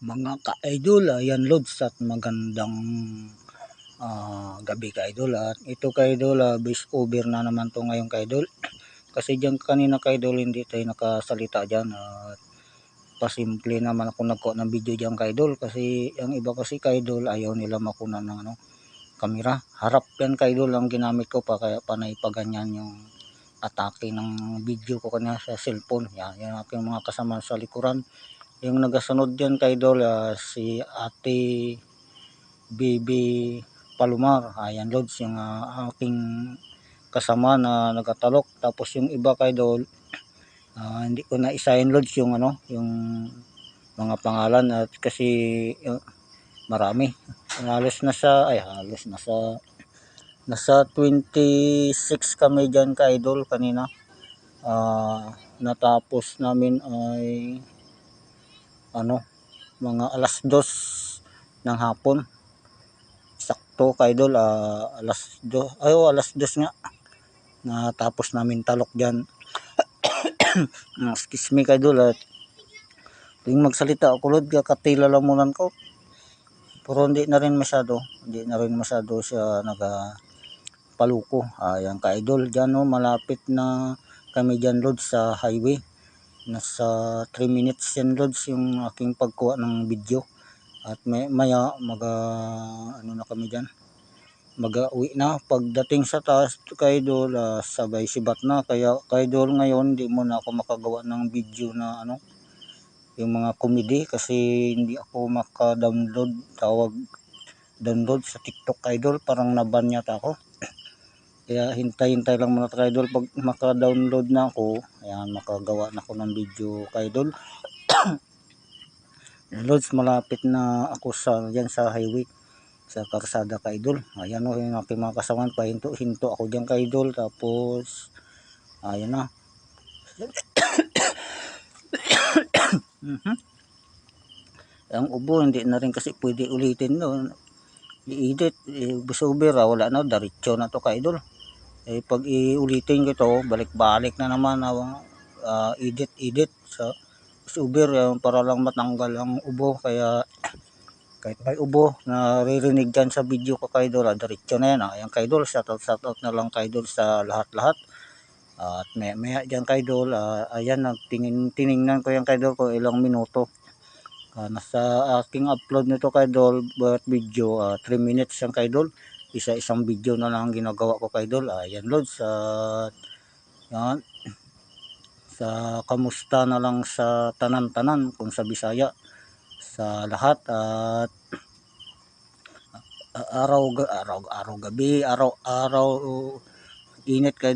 Mga ka-idol, ayan Lods at magandang gabi ka-idol. At ito ka-idol, base over na naman to ngayon ka-idol. Kasi dyan kanina ka-idol hindi tayo nakasalita dyan. At pasimple naman ako nagkuha ng video dyan ka-idol. Kasi ang iba kasi ka-idol ayaw nila makunan ng kamera. Harap yan ka-idol ang ginamit ko pa, kaya panay pa ganyan yung atake ng video ko kanya sa cellphone. Yan, yung aking mga kasama sa likuran. Yung nagasunod dyan ka-idol, si Ate Bibi Palomar. Ayan Lods, yung aking kasama na nagatalok. Tapos yung iba ka-idol, hindi ko na isahin Lods yung yung mga pangalan, at kasi marami. Halos nasa 26 kami dyan ka-idol kanina. Natapos namin ay mga alas 2 ng hapon. Sakto ka-idol, alas 2 nga natapos namin talok diyan. Excuse me ka-idol, at tuwing magsalita ako Lord, kakatila lang muna ko. Pero hindi na rin masyado siya paluko. Ayan ka-idol, dyan malapit na kami dyan Lord sa highway. Nasa 3 minutes yan Lods yung aking pagkuha ng video. At maya na kami dyan, mag-uwi na. Pagdating sa taas ka-idol, sabay sibat na. Kaya ka-idol ngayon hindi mo na ako makagawa ng video na yung mga comedy, kasi hindi ako download sa TikTok ka-idol. Parang naban yata ako. Kaya hintay-hintay lang muna ka-idol. Pag maka-download na ako, ayan, makagawa na ako ng video ka-idol. Lods, malapit na ako dyan sa highway, sa karsada ka-idol. Ayan yung aking mga kasawan, pahinto-hinto ako dyan ka-idol. Tapos ayan na. Ang ubo hindi na rin kasi pwede ulitin i-edit, busober, wala na, diretso na to ka-idol. Pag iulitin ko ito, balik-balik na naman, edit sa busober, para lang matanggal ang ubo. Kaya kahit may ubo naririnig dyan sa video ko ka-idol, diretso na yan. Ayan ka-idol, shoutout na lang ka-idol sa lahat-lahat. At maya dyan ka-idol, ayan, tiningnan ko yan ka-idol ko ilang minuto. Nasa aking upload nito ka-idol, bawat video 3 minutes yan ka-idol. Isang video na lang ginagawa ko ka-idol. Ayan Lods, yan, sa kamusta na lang sa tanan-tanan kung sa Bisaya, sa lahat. At araw gabi, araw init ka